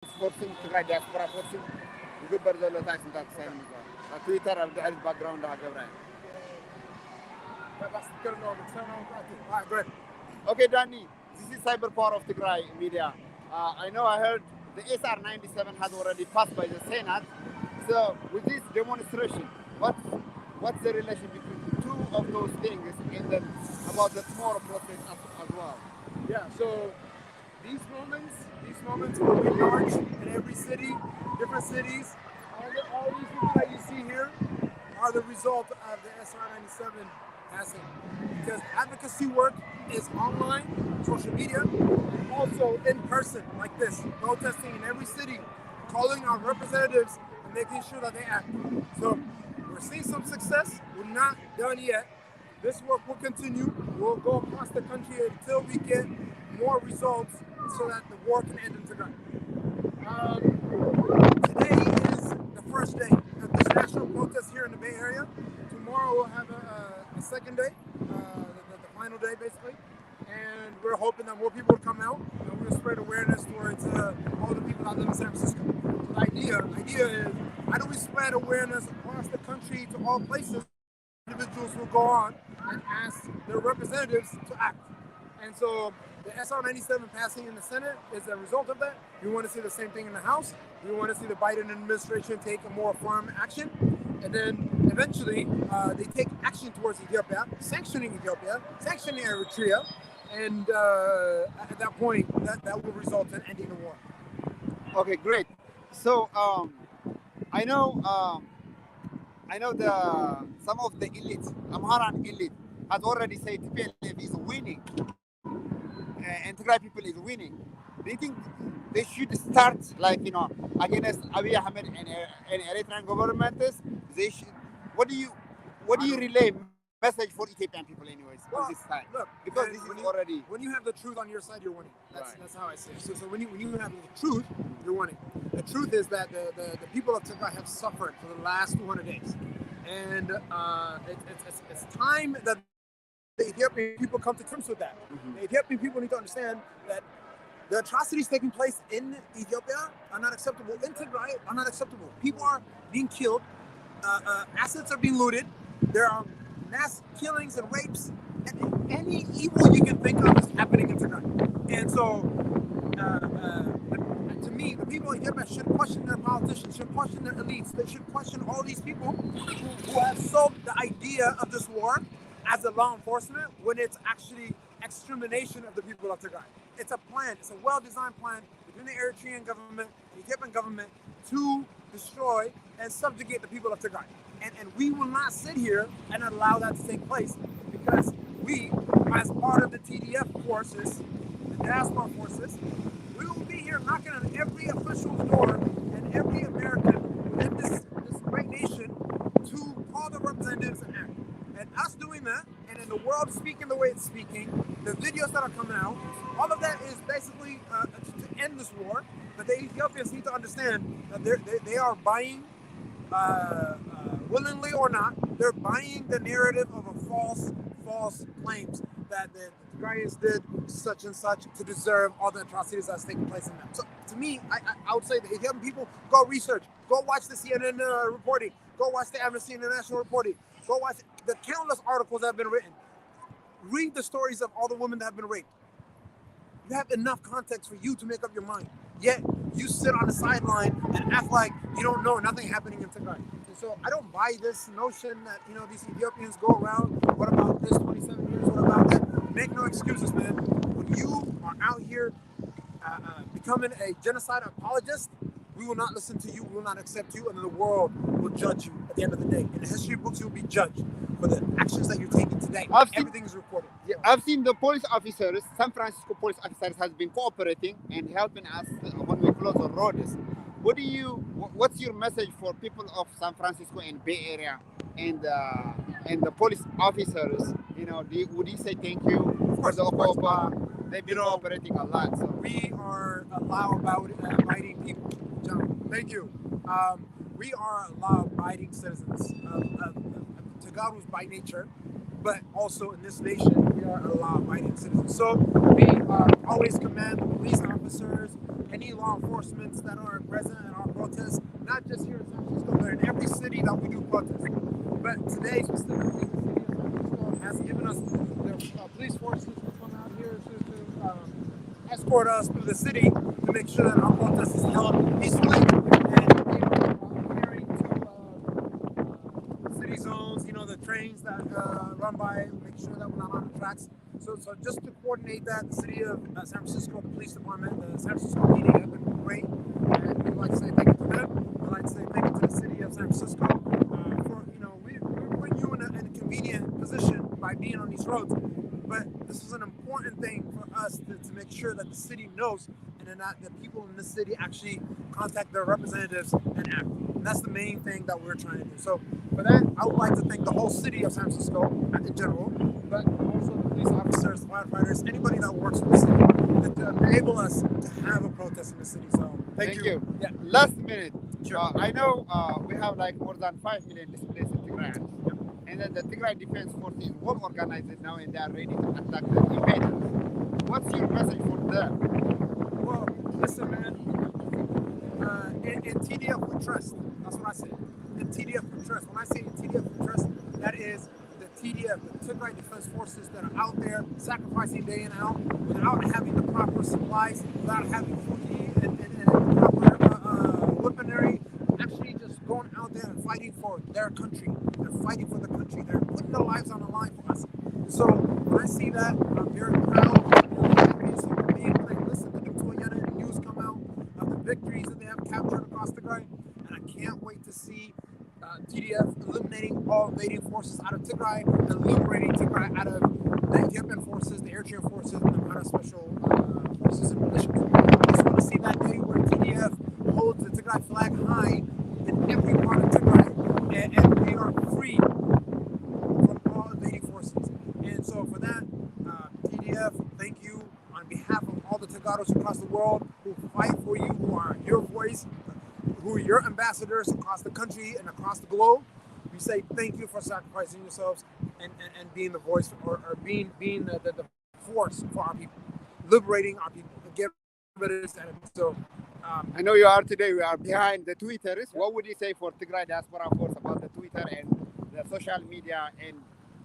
forcing Tigray diaspora forcing يقبل زلة تاعي سنتات سين مزار تويتر أبدأ على الباك جراوند ده قبرين. That's good enough. Turn on. All right, go ahead. Okay, Danny, this is Cyber Power of Tigray Media. I know I heard the SR 97 has already passed by the Senate. So with this demonstration, what's the relation between the two of those things, and then about the tomorrow protest as well? Yeah. So these moments where we march in every city, different cities, all these people that you see here are the result of the SR 97 passing. Because advocacy work is online, social media, and also in person, like this, protesting in every city, calling our representatives and making sure that they act. So we're seeing some success. We're not done yet. This work will continue. We'll go across the country until we get more results so that the war can end in Tigray. Today is the first day of this national protest here in the Bay Area. Tomorrow we'll have a second day, the final day basically, and we're hoping that more people will come out and we'll spread awareness towards all the people that live in San Francisco. So the idea is, how do we spread awareness across the country to all places? Individuals will go on and ask their representatives to act. And so the SR 97 passing in the Senate is a result of that. We want to see the same thing in the House. We want to see the Biden administration take a more firm action. And then eventually they take action towards Ethiopia, sanctioning Eritrea. And at that point, that will result in ending the war. Okay, great. So I know some of the elite, Amharan elite, has already said TPLF is winning, and Tigray people is winning. Do you think they should start against Abiy Ahmed and Eritrean government? They should. What do you relay message for Ethiopian people anyways this time? Look, because this is already when you have the truth on your side, you're winning. That's how I say it. So when you have the truth, you're winning. The truth is that the people of Tigray have suffered for the last 200 days, and it's time that the Ethiopian people come to terms with that. Mm-hmm. The Ethiopian people need to understand that the atrocities taking place in Ethiopia are not acceptable. In Tigray are not acceptable. People are being killed. Assets are being looted. There are mass killings and rapes. And any evil you can think of is happening in Tigray. And so, to me, the people in Ethiopia should question their politicians, should question their elites. They should question all these people who have sold the idea of this war as a law enforcement when it's actually extermination of the people of Tigray. It's a plan. It's a well-designed plan between the Eritrean government and the Ethiopian government to destroy and subjugate the people of Tigray. And we will not sit here and allow that to take place, because we, as part of the TDF forces, the diaspora forces, we will be here knocking on every official's door and every American within this great nation to call the representatives and act. And us doing that, and in the world speaking the way it's speaking, the videos that are coming out, all of that is basically to end this war. But the Ethiopians need to understand that they are buying, willingly or not, they're buying the narrative of a false claims that the Tigrayans did such and such to deserve all the atrocities that's taking place in them. So to me, I would say the Ethiopian people, go research, go watch the CNN reporting, go watch the Amnesty International reporting, go watch the countless articles that have been written. Read the stories of all the women that have been raped. You have enough context for you to make up your mind. Yet you sit on the sideline and act like you don't know nothing happening in Tigray. And so I don't buy this notion that these Ethiopians go around. What about this? 27 years. What about that? Make no excuses, man. When you are out here becoming a genocide apologist, we will not listen to you. We will not accept you, and then the world will judge you at the end of the day. In the history books, you will be judged for the actions that you're taking today. Everything is recorded. Yeah, I've seen the police officers, Sanfrancisco police officers, has been cooperating and helping us when we close the roads. What's your message for people of San Francisco and Bay Area and the police officers? Would you say thank you for the Opa? They've been cooperating a lot. So. We are law-abiding people, gentlemen. Thank you. We are law-abiding citizens of Tagalog's by nature, but also in this nation, we are a law-abiding citizens. So we always commend the police officers any law enforcements that are present in our protests, not just here in San Francisco, but in every city that we do protests. But today, specifically, the city of San Francisco has given us their police forces to come out here to escort us through the city to make sure that our protest is held peacefully and adhering to city zones, the trains that run by, make sure that we're not on the tracks. So just to coordinate that, the city of San Francisco, the police department, the San Francisco PD have been great. And we'd like to say thank you to them. I'd like to say thank you to the city of San Francisco for, we're putting you in a convenient position by being on these roads. But this is an important thing for us to make sure that the city knows and that the people in the city actually contact their representatives and act. And that's the main thing that we're trying to do. So for that, I would like to thank the whole city of San Francisco in general, but also the police officers, firefighters, anybody that works for the city that enable us to have a protest in the city. So thank you. Yeah. Last minute. Sure. I know we have like more than 5 million displaced in Tigray. Yep. And then the Tigray Defense Force is well organized now and they are ready to attack the invaders. What's your message for them? Well, listen, man. In TDF we trust. That's what I say. In TDF we trust. When I say in TDF we trust, that is the TDF, the Tigray Defense Forces that are out there sacrificing day in and out without having the proper supplies, without having food and proper weaponry, actually just going out there and fighting for their country. They're fighting for the country. They're putting their lives on the line for us. So when I see that, I'm very proud. When I listen to the Toyota news come out of the victories that they have captured across Tigray, and I can't wait to see TDF eliminating all invading forces out of Tigray and liberating Tigray out of the Ethiopian forces, the Eritrean forces, and the paraspecial forces and militias. I just want to see that day where TDF holds the Tigray flag high in every part of Tigray, and we are free from all invading forces. And so for that, TDF, thank you on behalf of all the Tagaros across the world who fight for you, who are your voice, who are your ambassadors across the country and across the globe. We say thank you for sacrificing yourselves and being the voice or being the force for our people, liberating our people, get rid of this enemy. So I know you are today. We are behind the Twitters. What would you say for Tigray Diaspora Force about the Twitter and the social media and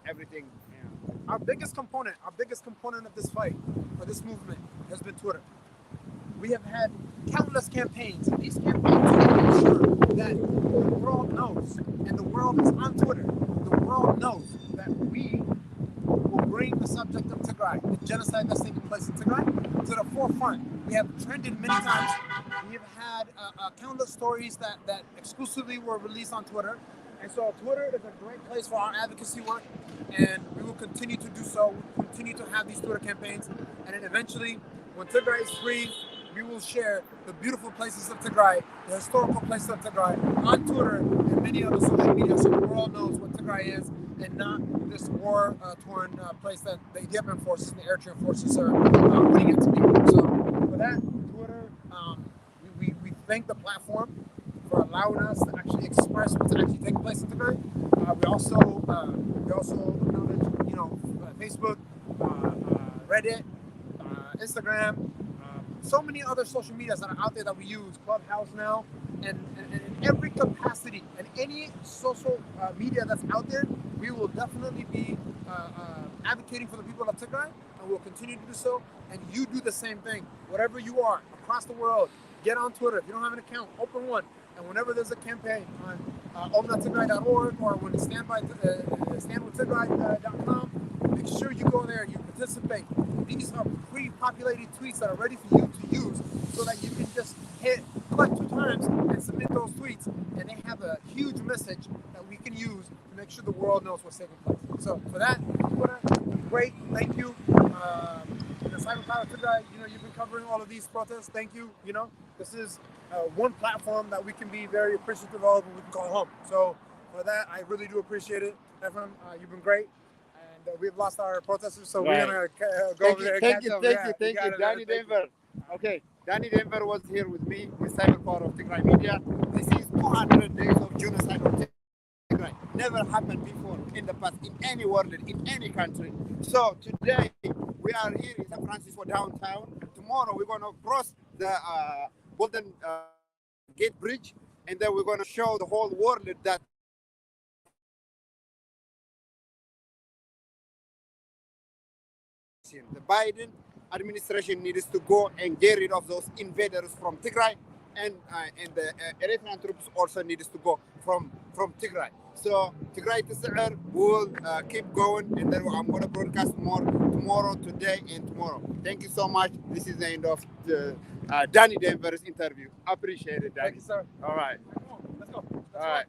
everything? Yeah. Our biggest component of this fight, for this movement, has been Twitter. We have had countless campaigns, and these campaigns make sure that the world knows, and the world is on Twitter. The world knows that we will bring the subject of Tigray, the genocide that's taking place in Tigray, to the forefront. We have trended many times. We have had countless stories that exclusively were released on Twitter. And so Twitter is a great place for our advocacy work, and we will continue to do so. We'll continue to have these Twitter campaigns, and then eventually, when Tigray is free, we will share the beautiful places of Tigray, the historical places of Tigray on Twitter and many other social media, so the world knows what Tigray is and not this war-torn place that the Ethiopian forces and the Eritrean forces are putting it to be. So for that, Twitter, we thank the platform for allowing us to actually express what's actually taking place in Tigray. We also acknowledge, Facebook, Reddit, Instagram, so many other social medias that are out there that we use, Clubhouse now, and in every capacity and any social media that's out there, we will definitely be advocating for the people of Tigray, and we'll continue to do so. And you do the same thing, whatever you are across the world. Get on Twitter. If you don't have an account, open one. And whenever there's a campaign on opentigray.org or when standwithtigray.com, make sure you go there and you participate. These are pre-populated tweets that are ready for you to use so that you can just click 2 times and submit those tweets. And they have a huge message that we can use to make sure the world knows what's taking place. So for that, Twitter, great. Thank you. The Cyber Power Tigray, you've been covering all of these protests. Thank you. This is one platform that we can be very appreciative of and we can call home. So for that, I really do appreciate it. Ephraim, you've been great. And we've lost our protesters, so we're going to go over there and catch up. Thank you. Danny Denver. Okay, Danny Denver was here with me with Cyber Power of Tigray Media. This is 200 days of genocide of Tigray. Never happened before in the past, in any world, in any country. So today, we are here in San Francisco downtown. Tomorrow, we're going to cross the Golden Gate Bridge, and then we're going to show the whole world that the Biden administration needs to go and get rid of those invaders from Tigray, and the Eritrean troops also needs to go from Tigray. So Tigray تسعر will keep going, and then I'm going to broadcast more tomorrow, today, and tomorrow. Thank you so much. This is the end of the Danny Denver's interview. Appreciate it, Danny. Thank you, sir. All right. Let's go. All right.